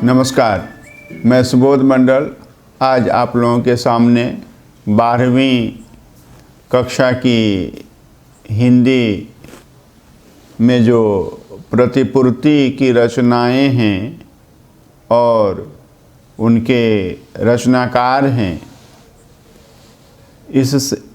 नमस्कार, मैं सुबोध मंडल आज आप लोगों के सामने 12वीं कक्षा की हिंदी में जो प्रतिपूर्ति की रचनाएं हैं और उनके रचनाकार हैं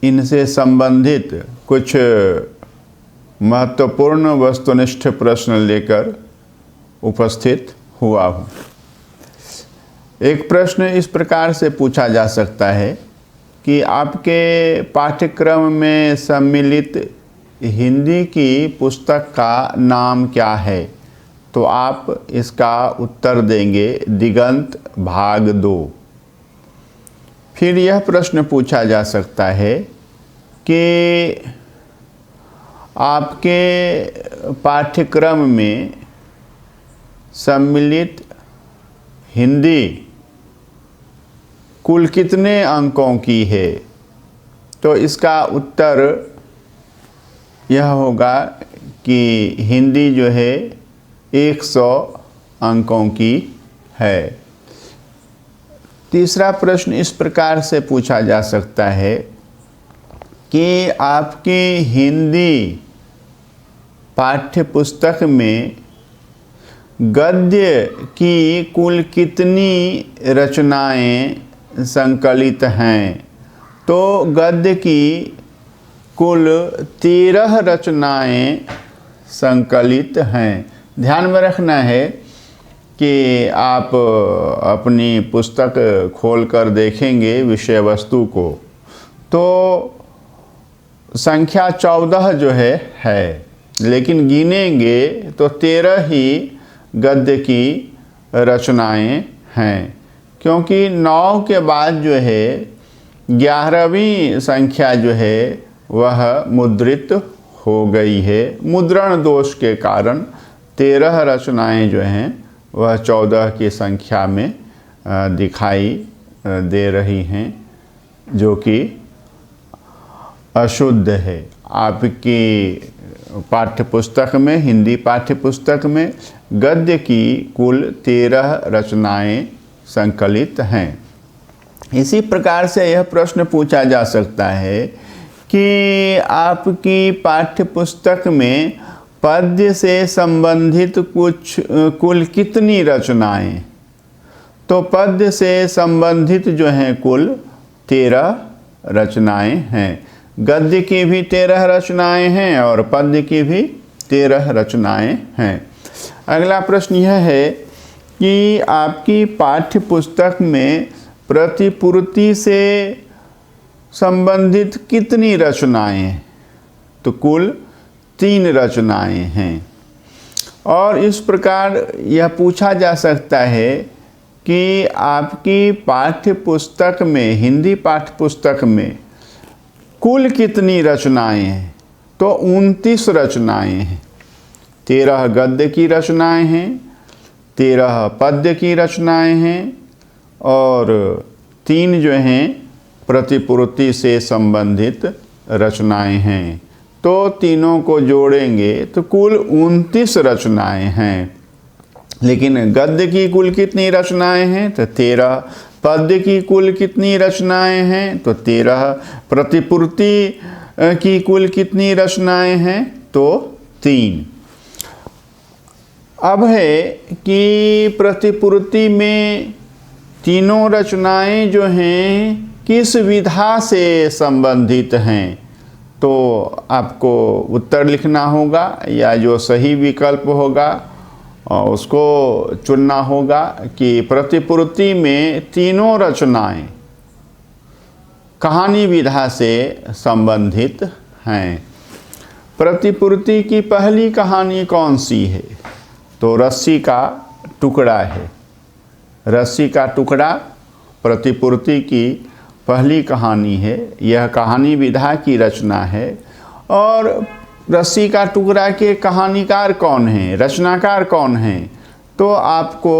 इनसे संबंधित कुछ महत्वपूर्ण वस्तुनिष्ठ प्रश्न लेकर उपस्थित हुआ हूँ। एक प्रश्न इस प्रकार से पूछा जा सकता है कि आपके पाठ्यक्रम में सम्मिलित हिंदी की पुस्तक का नाम क्या है? तो आप इसका उत्तर देंगे दिगंत भाग 2। फिर यह प्रश्न पूछा जा सकता है कि आपके पाठ्यक्रम में सम्मिलित हिंदी कुल कितने अंकों की है? तो इसका उत्तर यह होगा कि हिंदी जो है 100 अंकों की है। तीसरा प्रश्न इस प्रकार से पूछा जा सकता है कि आपकी हिंदी पाठ्यपुस्तक में गद्य की कुल कितनी रचनाएं संकलित हैं? तो गद्य की कुल 13 रचनाएं संकलित हैं। ध्यान में रखना है कि आप अपनी पुस्तक खोलकर देखेंगे विषय वस्तु को तो संख्या 14 जो है, लेकिन गिनेंगे तो 13 ही गद्य की रचनाएं हैं, क्योंकि 9 के बाद जो है 11वीं संख्या जो है वह मुद्रित हो गई है। मुद्रण दोष के कारण 13 रचनाएं जो हैं वह 14 की संख्या में दिखाई दे रही हैं, जो कि अशुद्ध है। आपकी पाठ्यपुस्तक में, हिंदी पाठ्यपुस्तक में गद्य की कुल 13 रचनाएं संकलित हैं। इसी प्रकार से यह प्रश्न पूछा जा सकता है कि आपकी पाठ्यपुस्तक में पद्य से संबंधित कुल कितनी रचनाएं? तो पद्य से संबंधित जो हैं कुल 13 रचनाएं हैं। गद्य की भी 13 रचनाएं हैं और पद्य की भी 13 रचनाएं हैं। अगला प्रश्न यह है कि आपकी पाठ्यपुस्तक में प्रतिपूर्ति से संबंधित कितनी रचनाएं हैं? तो कुल 3 रचनाएं हैं। और इस प्रकार यह पूछा जा सकता है कि आपकी पाठ्यपुस्तक में, हिंदी पाठ्यपुस्तक में कुल कितनी रचनाएं हैं? तो 29 रचनाएं हैं। 13 गद्य की रचनाएं हैं, 13 पद्य की रचनाएं हैं और 3 जो हैं प्रतिपूर्ति से संबंधित रचनाएं हैं। तो तीनों को जोड़ेंगे तो कुल 29 रचनाएं हैं। लेकिन गद्य की कुल कितनी रचनाएं हैं? तो 13। पद्य की कुल कितनी रचनाएं हैं? तो 13। प्रतिपूर्ति की कुल कितनी रचनाएं हैं? तो 3। अब है कि प्रतिपूर्ति में तीनों रचनाएं जो हैं किस विधा से संबंधित हैं? तो आपको उत्तर लिखना होगा या जो सही विकल्प होगा उसको चुनना होगा कि प्रतिपूर्ति में तीनों रचनाएं कहानी विधा से संबंधित हैं। प्रतिपूर्ति की पहली कहानी कौन सी है? तो रस्सी का टुकड़ा है। रस्सी का टुकड़ा प्रतिपूर्ति की पहली कहानी है। यह कहानी विधा की रचना है। और रस्सी का टुकड़ा के कहानीकार कौन हैं, रचनाकार कौन हैं? तो आपको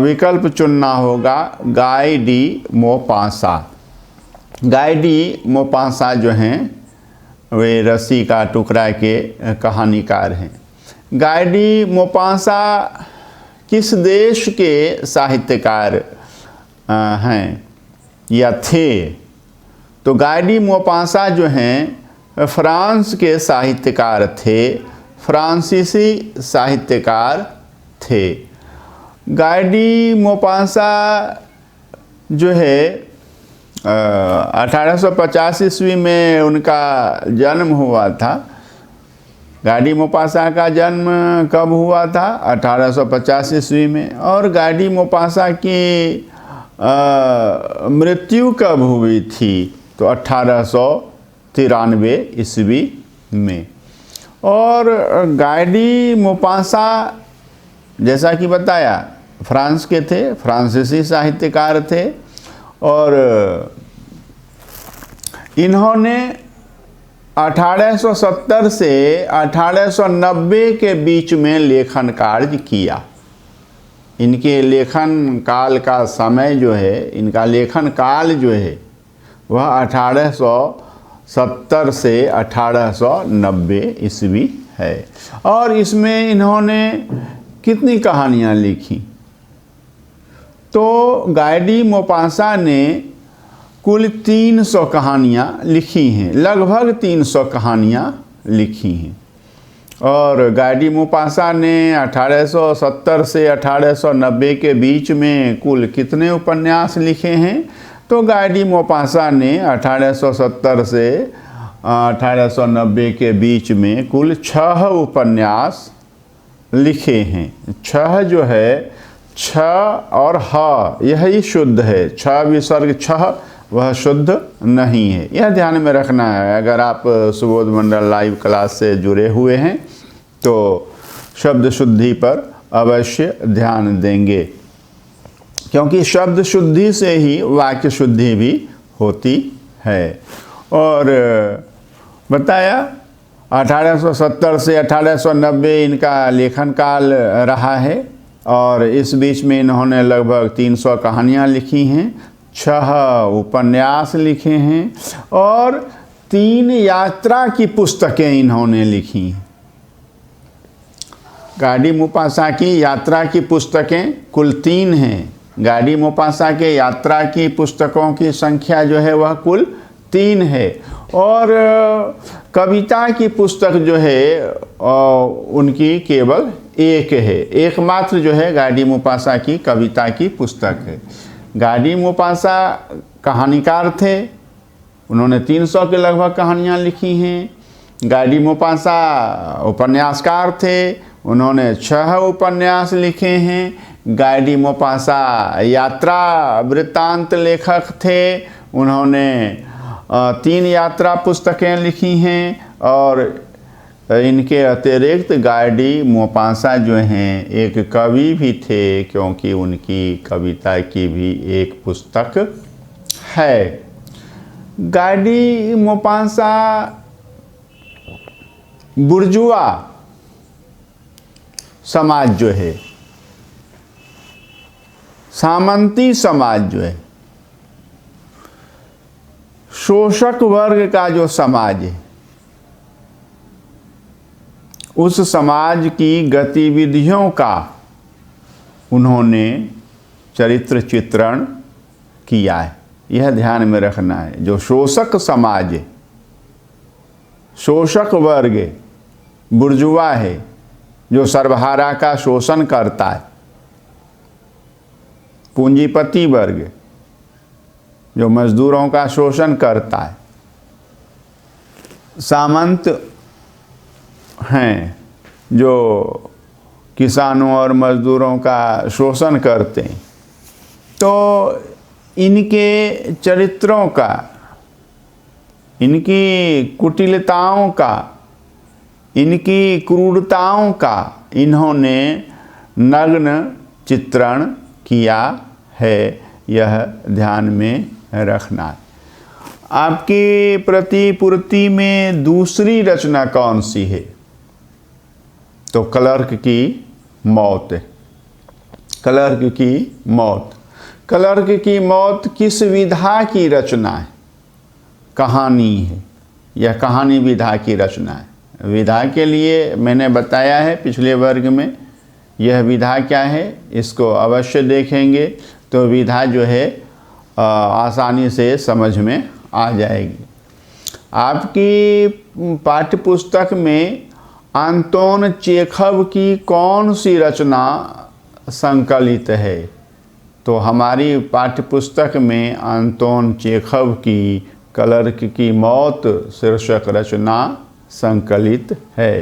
विकल्प चुनना होगा Guy de Maupassant. Guy de Maupassant जो हैं वे रस्सी का टुकड़ा के कहानीकार हैं। गाय डी मोपासा किस देश के साहित्यकार हैं या थे? तो गाय डी मोपासां जो हैं फ्रांस के साहित्यकार थे, फ्रांसीसी साहित्यकार थे। गाय डी मोपासां जो है 1850 ईस्वी में उनका जन्म हुआ था। गाय डी मोपासां का जन्म कब हुआ था? 1850 ईस्वी में। और गाय डी मोपासां की मृत्यु कब हुई थी? तो 1893 ईस्वी में। और गाय डी मोपासां जैसा कि बताया फ्रांस के थे, फ्रांसीसी साहित्यकार थे। और इन्होंने 1870 से 1890 के बीच में लेखन कार्य किया। इनके लेखन काल का समय जो है, इनका लेखन काल जो है वह 1870 से 1890 ईस्वी है। और इसमें इन्होंने कितनी कहानियाँ लिखी? तो गाय डी मोपासां ने कुल 300 कहानियाँ लिखी हैं, लगभग 300 कहानियाँ लिखी हैं। और गाय डी मोपासां ने 1870 से 1890 के बीच में कुल कितने उपन्यास लिखे हैं? तो गाय डी मोपासां ने 1870 से 1890 के बीच में कुल 6 उपन्यास लिखे हैं। 6 जो है, 6 और ह यही शुद्ध है। 6 विसर्ग 6 वह शुद्ध नहीं है, यह ध्यान में रखना है। अगर आप सुबोध मंडल लाइव क्लास से जुड़े हुए हैं तो शब्द शुद्धि पर अवश्य ध्यान देंगे, क्योंकि शब्द शुद्धि से ही वाक्य शुद्धि भी होती है। और बताया 1870 से 1890 इनका लेखन काल रहा है। और इस बीच में इन्होंने लगभग 300 कहानियाँ लिखी हैं, 6 उपन्यास लिखे हैं और 3 यात्रा की पुस्तकें इन्होंने लिखी हैं। गाय डी मोपासां की यात्रा की पुस्तकें कुल 3 हैं। गाय डी मोपासां के यात्रा की पुस्तकों की संख्या जो है वह कुल 3 है। और कविता की पुस्तक जो है उनकी केवल 1 है, एकमात्र जो है गाय डी मोपासां की कविता की पुस्तक है। गाय डी मोपासां कहानीकार थे, उन्होंने 300 के लगभग कहानियाँ लिखी हैं। गाय डी मोपासां उपन्यासकार थे, उन्होंने 6 उपन्यास लिखे हैं। गाय डी मोपासां यात्रा वृत्तांत लेखक थे, उन्होंने 3 यात्रा पुस्तकें लिखी हैं। और इनके अतिरिक्त गाय डी मोपासां जो हैं एक कवि भी थे, क्योंकि उनकी कविता की भी एक पुस्तक है। गाय डी मोपासां बुर्जुआ समाज जो है, सामंती समाज जो है, शोषक वर्ग का जो समाज है, उस समाज की गतिविधियों का उन्होंने चरित्र चित्रण किया है। यह ध्यान में रखना है। जो शोषक समाज है, शोषक वर्ग है, बुर्जुआ है, जो सर्वहारा का शोषण करता है, पूंजीपति वर्ग जो मजदूरों का शोषण करता है, सामंत हैं जो किसानों और मजदूरों का शोषण करते हैं। तो इनके चरित्रों का, इनकी कुटिलताओं का, इनकी क्रूरताओं का इन्होंने नग्न चित्रण किया है। यह ध्यान में रखना है। आपकी प्रतिपूर्ति में दूसरी रचना कौन सी है? तो क्लर्क की मौत। क्लर्क की मौत। क्लर्क की मौत किस विधा की रचना है? कहानी है। यह कहानी विधा की रचना है। विधा के लिए मैंने बताया है पिछले वर्ग में यह विधा क्या है, इसको अवश्य देखेंगे तो विधा जो है आसानी से समझ में आ जाएगी। आपकी पाठ्य पुस्तक में अंतोन चेखव की कौन सी रचना संकलित है? तो हमारी पाठ्य पुस्तक में अंतोन चेखव की क्लर्क की मौत शीर्षक रचना संकलित है।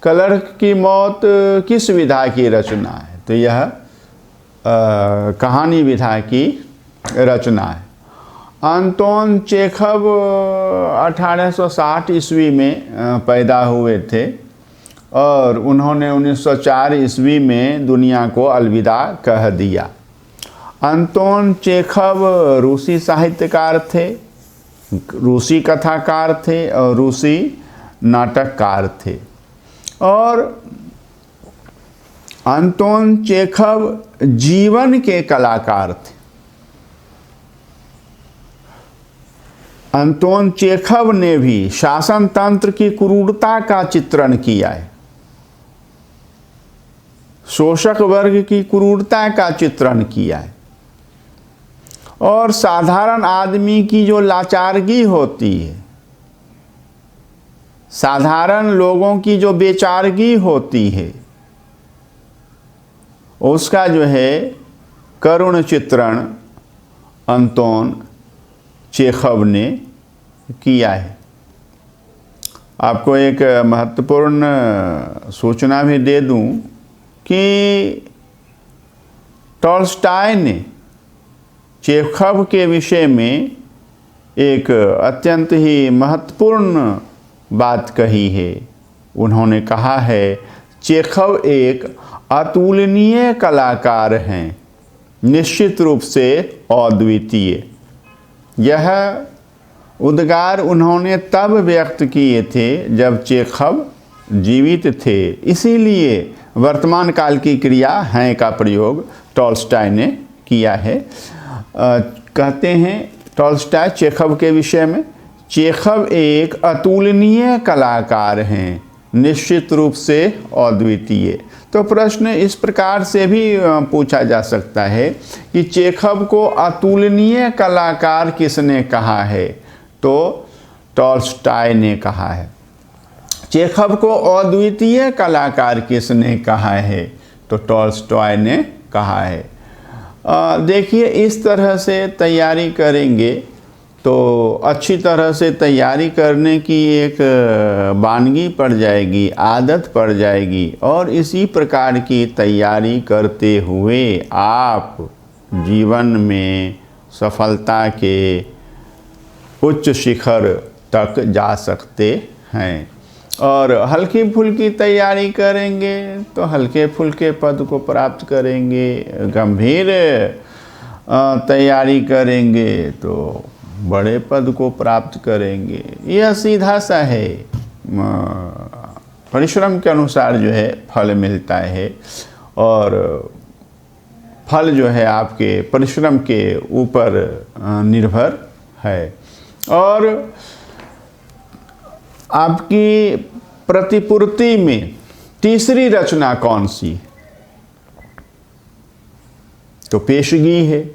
क्लर्क की मौत किस विधा की रचना है? तो यह कहानी विधा की रचना है। अंतोन चेखव 1860 ईस्वी में पैदा हुए थे और उन्होंने 1904 ईस्वी में दुनिया को अलविदा कह दिया। अंतोन चेखव रूसी साहित्यकार थे, रूसी कथाकार थे और रूसी नाटककार थे। और अंतोन चेखव जीवन के कलाकार थे। अंतोन चेखव ने भी शासन तंत्र की क्रूरता का चित्रण किया है, शोषक वर्ग की क्रूरता का चित्रण किया है और साधारण आदमी की जो लाचारगी होती है, साधारण लोगों की जो बेचारगी होती है, उसका जो है करुण चित्रण अंतोन चेखव ने किया है। आपको एक महत्वपूर्ण सूचना भी दे दूं कि टॉल्स्टॉय ने चेखव के विषय में एक अत्यंत ही महत्वपूर्ण बात कही है। उन्होंने कहा है, चेखव एक अतुलनीय कलाकार हैं, निश्चित रूप से अद्वितीय। यह उद्गार उन्होंने तब व्यक्त किए थे जब चेखव जीवित थे, इसीलिए वर्तमान काल की क्रिया हैं का प्रयोग टॉल्स्टॉय ने किया है। कहते हैं टॉल्स्टॉय चेखव के विषय में, चेखव एक अतुलनीय कलाकार हैं, निश्चित रूप से अद्वितीय। तो प्रश्न इस प्रकार से भी पूछा जा सकता है कि चेखव को अतुलनीय कलाकार किसने कहा है? तो टॉल्स्टॉय ने कहा है। चेखव को अद्वितीय कलाकार किसने कहा है? तो टॉल्स्टॉय ने कहा है। देखिए, इस तरह से तैयारी करेंगे तो अच्छी तरह से तैयारी करने की एक वानगी पड़ जाएगी, आदत पड़ जाएगी और इसी प्रकार की तैयारी करते हुए आप जीवन में सफलता के उच्च शिखर तक जा सकते हैं। और हल्की फुल्की तैयारी करेंगे तो हल्के फुल्के पद को प्राप्त करेंगे, गंभीर तैयारी करेंगे तो बड़े पद को प्राप्त करेंगे। यह सीधा सा है, परिश्रम के अनुसार जो है फल मिलता है और फल जो है आपके परिश्रम के ऊपर निर्भर है। और आपकी प्रतिपूर्ति में तीसरी रचना कौन सी? तो पेशगी है।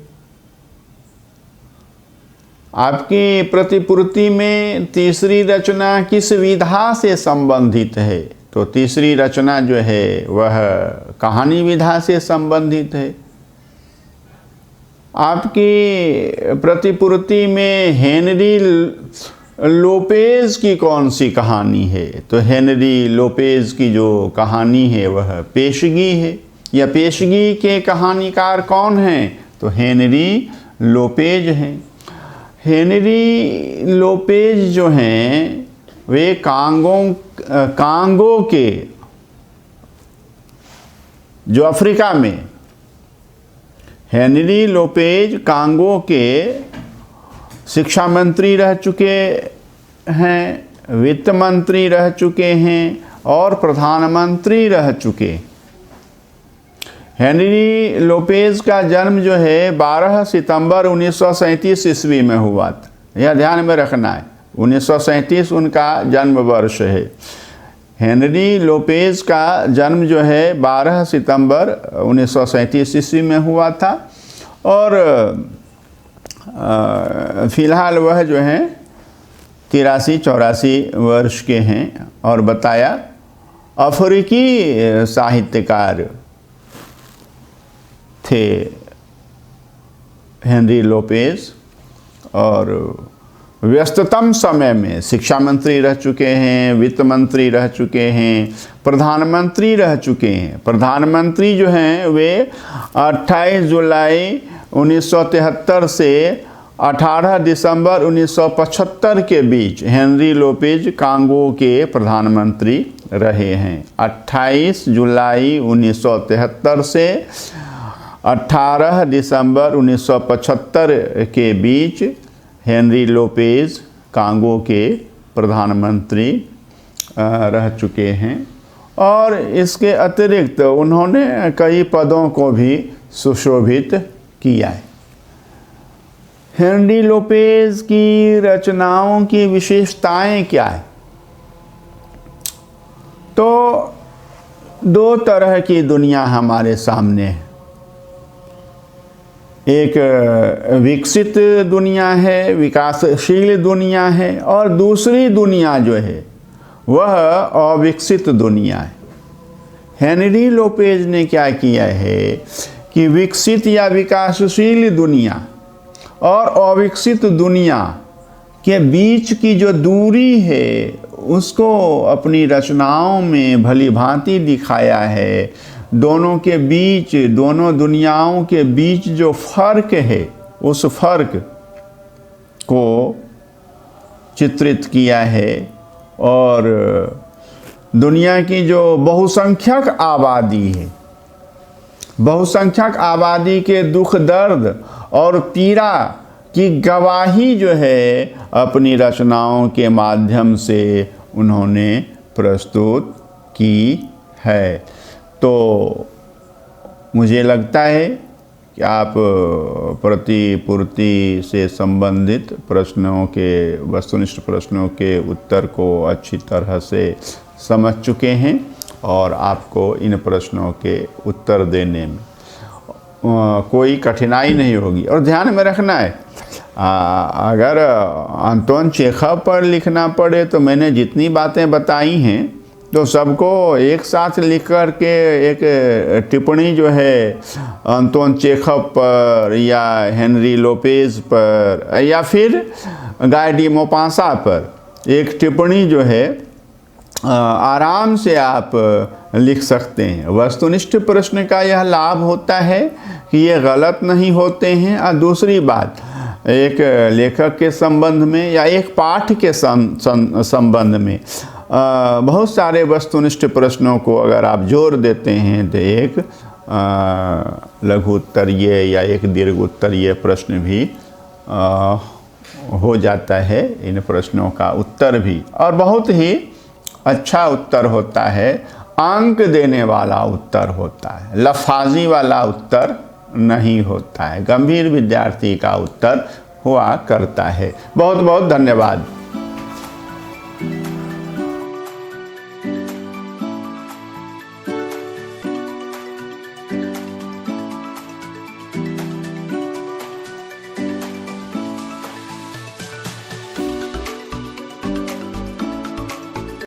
आपकी प्रतिपूर्ति में तीसरी रचना किस विधा से संबंधित है? तो तीसरी रचना जो है वह कहानी विधा से संबंधित है। आपकी प्रतिपूर्ति में हेनरी लोपेज की कौन सी कहानी है? तो हेनरी लोपेज की जो कहानी है वह पेशगी है। या पेशगी के कहानीकार कौन हैं? तो हेनरी लोपेज हैं। हेनरी लोपेज जो हैं वे कांगो के, जो अफ्रीका में, हेनरी लोपेज कांगो के शिक्षा मंत्री रह चुके हैं, वित्त मंत्री रह चुके हैं और प्रधानमंत्री रह चुके। हेनरी लोपेज का जन्म जो है 12 सितंबर 1937 ईस्वी में हुआ था। यह ध्यान में रखना है, 1937 उनका जन्म वर्ष है। हेनरी लोपेज का जन्म जो है 12 सितंबर 1937 ईस्वी में हुआ था और फिलहाल वह जो है 83-84 वर्ष के हैं और बताया अफ्रीकी साहित्यकार थे हेनरी लोपेज और व्यस्ततम समय में शिक्षा मंत्री रह चुके हैं, वित्त मंत्री रह चुके हैं, प्रधानमंत्री रह चुके हैं। प्रधानमंत्री जो हैं वे 28 जुलाई 1973 से 18 दिसंबर 1975 के बीच हेनरी लोपेज कांगो के प्रधानमंत्री रहे हैं। 28 जुलाई 1973 से 18 दिसंबर 1975 के बीच हेनरी लोपेज कांगो के प्रधानमंत्री रह चुके हैं और इसके अतिरिक्त उन्होंने कई पदों को भी सुशोभित किया है। हेनरी लोपेज की रचनाओं की विशेषताएं क्या है? तो दो तरह की दुनिया हमारे सामने है। एक विकसित दुनिया है, विकासशील दुनिया है और दूसरी दुनिया जो है वह अविकसित दुनिया है। हेनरी लोपेज ने क्या किया है कि विकसित या विकासशील दुनिया और अविकसित दुनिया के बीच की जो दूरी है उसको अपनी रचनाओं में भली भांति दिखाया है। दोनों के बीच, दोनों दुनियाओं के बीच जो फर्क है उस फर्क को चित्रित किया है और दुनिया की जो बहुसंख्यक आबादी है, बहुसंख्यक आबादी के दुख दर्द और पीड़ा की गवाही जो है अपनी रचनाओं के माध्यम से उन्होंने प्रस्तुत की है। तो मुझे लगता है कि आप प्रतिपूर्ति से संबंधित प्रश्नों के, वस्तुनिष्ठ प्रश्नों के उत्तर को अच्छी तरह से समझ चुके हैं और आपको इन प्रश्नों के उत्तर देने में कोई कठिनाई नहीं होगी। और ध्यान में रखना है, अगर अंतोन चेखव पर लिखना पड़े तो मैंने जितनी बातें बताई हैं तो सबको एक साथ लिख कर के एक टिप्पणी जो है अंतोन चेखव पर या हेनरी लोपेज पर या फिर गाय डी मोपासा पर एक टिप्पणी जो है आराम से आप लिख सकते हैं। वस्तुनिष्ठ प्रश्न का यह लाभ होता है कि ये गलत नहीं होते हैं और दूसरी बात, एक लेखक के संबंध में या एक पाठ के संबंध में बहुत सारे वस्तुनिष्ठ प्रश्नों को अगर आप जोड़ देते हैं तो एक लघु उत्तरीय या एक दीर्घ उत्तरीय प्रश्न भी हो जाता है। इन प्रश्नों का उत्तर भी और बहुत ही अच्छा उत्तर होता है, अंक देने वाला उत्तर होता है, लफाजी वाला उत्तर नहीं होता है, गंभीर विद्यार्थी का उत्तर हुआ करता है। बहुत बहुत धन्यवाद।